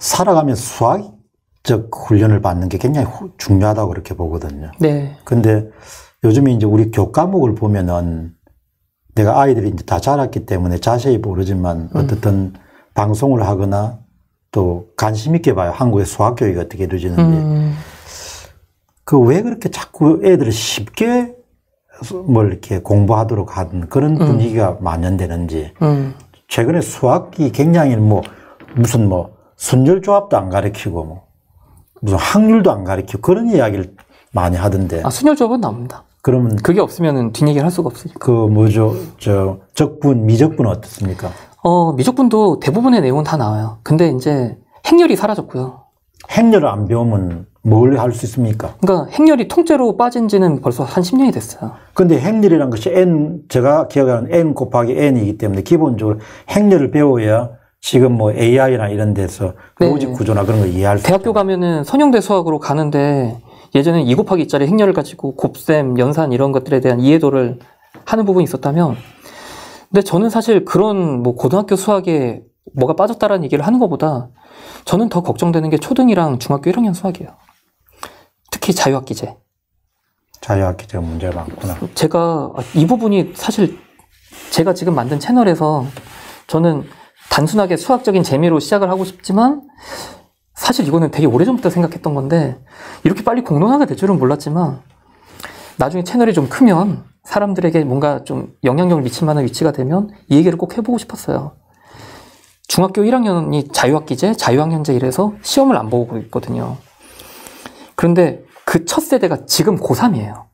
살아가면서 수학적 훈련을 받는 게 굉장히 중요하다고 그렇게 보거든요. 네. 근데 요즘에 이제 우리 교과목을 보면은 내가 아이들이 이제 다 자랐기 때문에 자세히 모르지만 어떻든 방송을 하거나 또 관심 있게 봐요. 한국의 수학 교육이 어떻게 이루어지는지. 그 왜 그렇게 자꾸 애들을 쉽게 뭘 이렇게 공부하도록 하는 그런 분위기가 만연되는지. 최근에 수학이 굉장히 무슨 순열조합도 안 가르치고 무슨 확률도 안 가르치고 그런 이야기를 많이 하던데. 아, 순열조합은 나옵니다. 그러면 그게 없으면 뒷얘기를 할 수가 없으니까. 그 뭐죠? 적분, 미적분은 어떻습니까? 미적분도 대부분의 내용은 다 나와요. 근데 이제 행렬이 사라졌고요. 행렬을 안 배우면 뭘 할 수 있습니까? 그러니까 행렬이 통째로 빠진 지는 벌써 한 10년이 됐어요. 근데 행렬이란 것이 제가 기억하는 n 곱하기 n이기 때문에 기본적으로 행렬을 배워야 지금 AI나 이런 데서 로직 구조나 그런 걸 이해할 수 있어요. 대학교 가면은 선형대 수학으로 가는데 예전에는 2 곱하기 2짜리 행렬을 가지고 곱셈, 연산 이런 것들에 대한 이해도를 하는 부분이 있었다면, 근데 저는 사실 그런 고등학교 수학에 뭐가 빠졌다라는 얘기를 하는 것보다 저는 더 걱정되는 게 초등이랑 중학교 1학년 수학이에요. 특히 자유학기제. 자유학기제 문제가 많구나. 제가 이 부분이 사실 제가 지금 만든 채널에서 저는 단순하게 수학적인 재미로 시작을 하고 싶지만 사실 이거는 되게 오래전부터 생각했던 건데 이렇게 빨리 공론화가 될 줄은 몰랐지만 나중에 채널이 좀 크면 사람들에게 뭔가 좀 영향력을 미칠 만한 위치가 되면 이 얘기를 꼭 해보고 싶었어요. 중학교 1학년이 자유학기제, 자유학년제 이래서 시험을 안 보고 있거든요. 그런데 그 첫 세대가 지금 고3이에요.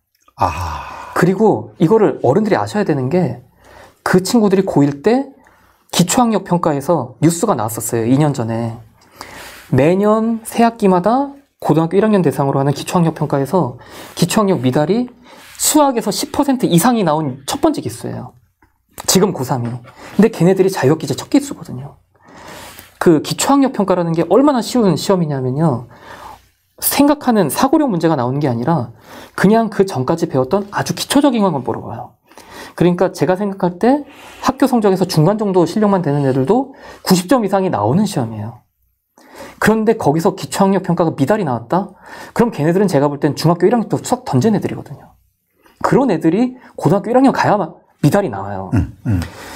그리고 이거를 어른들이 아셔야 되는 게 그 친구들이 고1 때 기초학력 평가에서 뉴스가 나왔었어요. 2년 전에. 매년 새 학기마다 고등학교 1학년 대상으로 하는 기초학력 평가에서 기초학력 미달이 수학에서 10% 이상이 나온 첫 번째 기수예요. 지금 고3이. 근데 걔네들이 자유학기제 첫 기수거든요. 그 기초학력 평가라는 게 얼마나 쉬운 시험이냐면요. 생각하는 사고력 문제가 나오는 게 아니라 그냥 그 전까지 배웠던 아주 기초적인 것만 보러 가요. 그러니까 제가 생각할 때 학교 성적에서 중간 정도 실력만 되는 애들도 90점 이상이 나오는 시험이에요. 그런데 거기서 기초학력 평가가 미달이 나왔다? 그럼 걔네들은 제가 볼 땐 중학교 1학년 때 수학 던진 애들이거든요. 그런 애들이 고등학교 1학년 가야 미달이 나와요.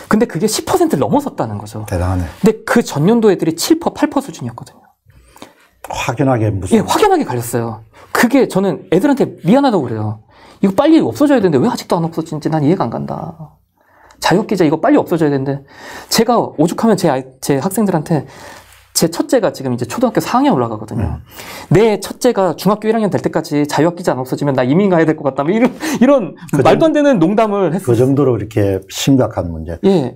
근데 그게 10%를 넘어섰다는 거죠. 대단하네. 근데 그 전년도 애들이 7%, 8% 수준이었거든요. 확연하게 무슨. 예, 확연하게 갈렸어요. 그게 저는 애들한테 미안하다고 그래요. 이거 빨리 없어져야 되는데 왜 아직도 안 없어진지 난 이해가 안 간다. 자유학기제 이거 빨리 없어져야 되는데 제가 오죽하면 제 학생들한테 제 첫째가 지금 이제 초등학교 4학년 올라가거든요. 내 첫째가 중학교 1학년 될 때까지 자유학기제 안 없어지면 나 이민 가야 될 것 같다. 이런 말도 안 되는 농담을 했어요. 그 정도로 이렇게 심각한 문제. 예,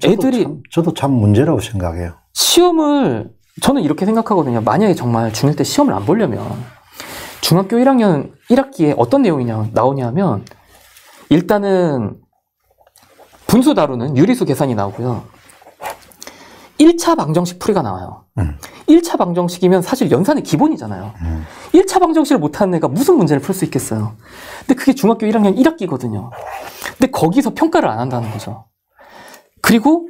저도 참 문제라고 생각해요. 시험을 저는 이렇게 생각하거든요. 만약에 정말 중1 때 시험을 안 보려면 중학교 1학년 1학기에 어떤 내용이 나오냐면 일단은 분수 다루는 유리수 계산이 나오고요. 1차 방정식 풀이가 나와요. 1차 방정식이면 사실 연산의 기본이잖아요. 1차 방정식을 못하는 애가 무슨 문제를 풀 수 있겠어요. 근데 그게 중학교 1학년 1학기거든요. 근데 거기서 평가를 안 한다는 거죠. 그리고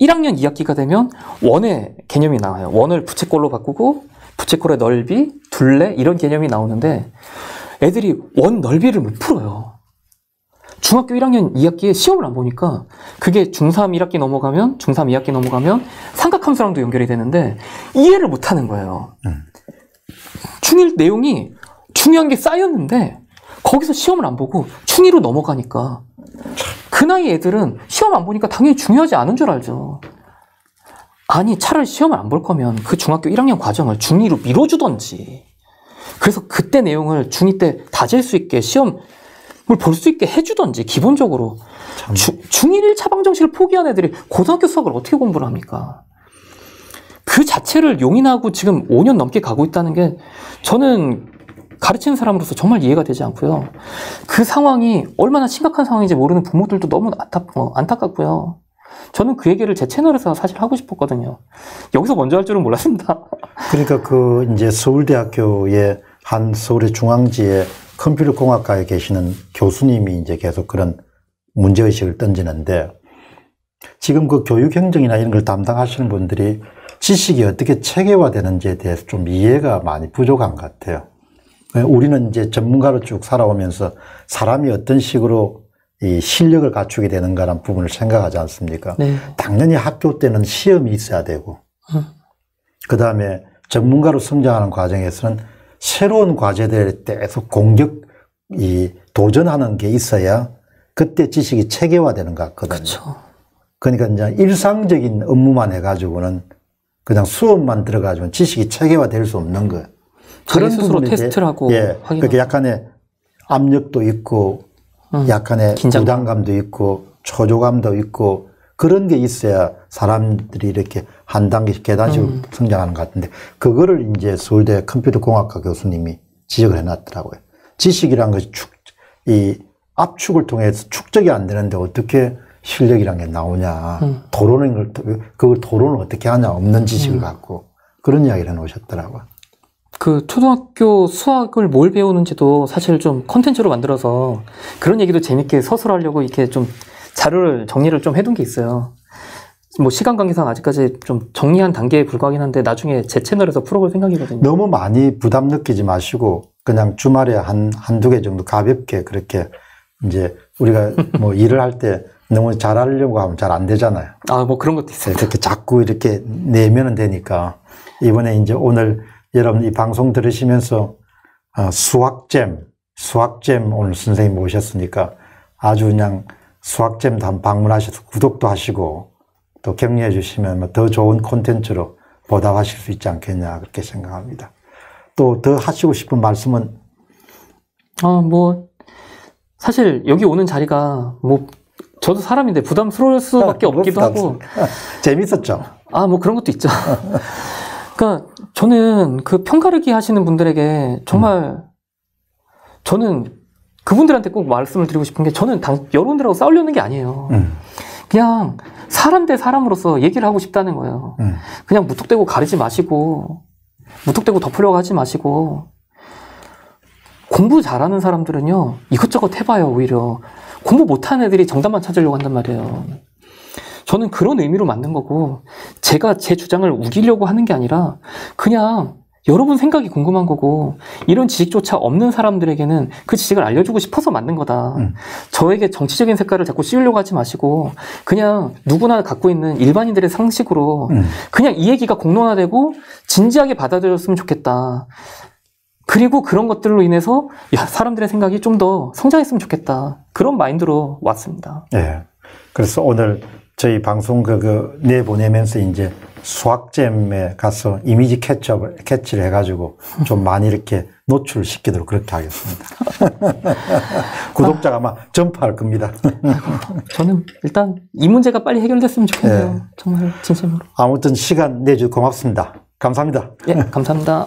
1학년 2학기가 되면 원의 개념이 나와요. 원을 부채꼴로 바꾸고 부채꼴의 넓이, 둘레 이런 개념이 나오는데 애들이 원 넓이를 못 풀어요. 중학교 1학년 2학기에 시험을 안 보니까 그게 중3 1학기 넘어가면 중3 2학기 넘어가면 삼각함수랑도 연결이 되는데 이해를 못 하는 거예요. 중1 내용이 중요한 게 쌓였는데 거기서 시험을 안 보고 중2로 넘어가니까 그 나이 애들은 시험 안 보니까 당연히 중요하지 않은 줄 알죠. 아니 차라리 시험을 안 볼 거면 그 중학교 1학년 과정을 중2로 미뤄주던지 그래서 그때 내용을 중2 때 다질 수 있게 시험을 볼 수 있게 해주던지 기본적으로 중1 1차 방정식을 포기한 애들이 고등학교 수학을 어떻게 공부를 합니까? 그 자체를 용인하고 지금 5년 넘게 가고 있다는 게 저는 가르치는 사람으로서 정말 이해가 되지 않고요. 그 상황이 얼마나 심각한 상황인지 모르는 부모들도 너무 안타깝고요. 저는 그 얘기를 제 채널에서 사실 하고 싶었거든요. 여기서 먼저 할 줄은 몰랐습니다. 그러니까 이제 서울대학교의 한 서울의 중앙지에 컴퓨터공학과에 계시는 교수님이 이제 계속 그런 문제의식을 던지는데 지금 그 교육행정이나 이런 걸 담당하시는 분들이 지식이 어떻게 체계화되는지에 대해서 좀 이해가 많이 부족한 것 같아요. 우리는 이제 전문가로 쭉 살아오면서 사람이 어떤 식으로 이 실력을 갖추게 되는가라는 부분을 생각하지 않습니까? 네. 당연히 학교 때는 시험이 있어야 되고, 그 다음에 전문가로 성장하는 과정에서는 새로운 과제들에 대해서 도전하는 게 있어야 그때 지식이 체계화되는 것 같거든요. 그쵸. 그러니까 이제 일상적인 업무만 해가지고는 그냥 수업만 들어가지고는 지식이 체계화될 수 없는 거예요. 그런 스스로 테스트를 하고 그렇게 약간의 압력도 있고, 약간의 부담감도 있고, 초조감도 있고, 그런 게 있어야 사람들이 이렇게 한 단계씩 계단식으로 성장하는 것 같은데, 그거를 이제 서울대 컴퓨터공학과 교수님이 지적을 해놨더라고요. 지식이란 것이 이 압축을 통해서 축적이 안 되는데 어떻게 실력이란 게 나오냐. 그걸 토론을 어떻게 하냐. 없는 지식을 갖고. 그런 이야기를 해놓으셨더라고요. 그 초등학교 수학을 뭘 배우는지도 사실 좀 컨텐츠로 만들어서 그런 얘기도 재밌게 서술하려고 이렇게 좀 자료를 정리를 좀 해둔 게 있어요. 뭐 시간 관계상 아직까지 좀 정리한 단계에 불과하긴 한데 나중에 제 채널에서 풀어볼 생각이거든요. 너무 많이 부담 느끼지 마시고 그냥 주말에 한두 개 정도 가볍게 그렇게 이제 우리가 뭐 일을 할 때 너무 잘하려고 하면 잘 안 되잖아요. 아, 뭐 그런 것도 있어요. 그렇게 자꾸 이렇게 내면은 되니까 이번에 이제 오늘 여러분 이 방송 들으시면서 수학잼 오늘 선생님 모셨으니까 아주 그냥 수학잼도 한번 방문하셔서 구독도 하시고 또 격려해 주시면 더 좋은 콘텐츠로 보답하실 수 있지 않겠냐 그렇게 생각합니다. 또 더 하시고 싶은 말씀은? 뭐 사실 여기 오는 자리가 뭐 저도 사람인데 부담스러울 수밖에 없기도 하고 재밌었죠? 뭐 그런 것도 있죠. 그러니까 저는 그 평가르기 하시는 분들에게 정말 저는 그분들한테 꼭 말씀을 드리고 싶은 게 저는 여러분들하고 싸우려는 게 아니에요. 그냥 사람 대 사람으로서 얘기를 하고 싶다는 거예요. 그냥 무턱대고 가리지 마시고 무턱대고 덮으려고 하지 마시고 공부 잘하는 사람들은요 이것저것 해봐요. 오히려 공부 못하는 애들이 정답만 찾으려고 한단 말이에요. 저는 그런 의미로 만든 거고 제가 제 주장을 우기려고 하는 게 아니라 그냥 여러분 생각이 궁금한 거고 이런 지식조차 없는 사람들에게는 그 지식을 알려주고 싶어서 만든 거다. 저에게 정치적인 색깔을 자꾸 씌우려고 하지 마시고 그냥 누구나 갖고 있는 일반인들의 상식으로 그냥 이 얘기가 공론화되고 진지하게 받아들였으면 좋겠다. 그리고 그런 것들로 인해서 사람들의 생각이 좀 더 성장했으면 좋겠다. 그런 마인드로 왔습니다. 네. 그래서 오늘 저희 방송 내보내면서 이제 수학잼에 가서 이미지 캐치를 해가지고 좀 많이 이렇게 노출시키도록 그렇게 하겠습니다. 구독자가 아마 전파할 겁니다. 저는 일단 이 문제가 빨리 해결됐으면 좋겠네요. 네. 정말 진심으로. 아무튼 시간 내주셔서 고맙습니다. 감사합니다. 예, 감사합니다.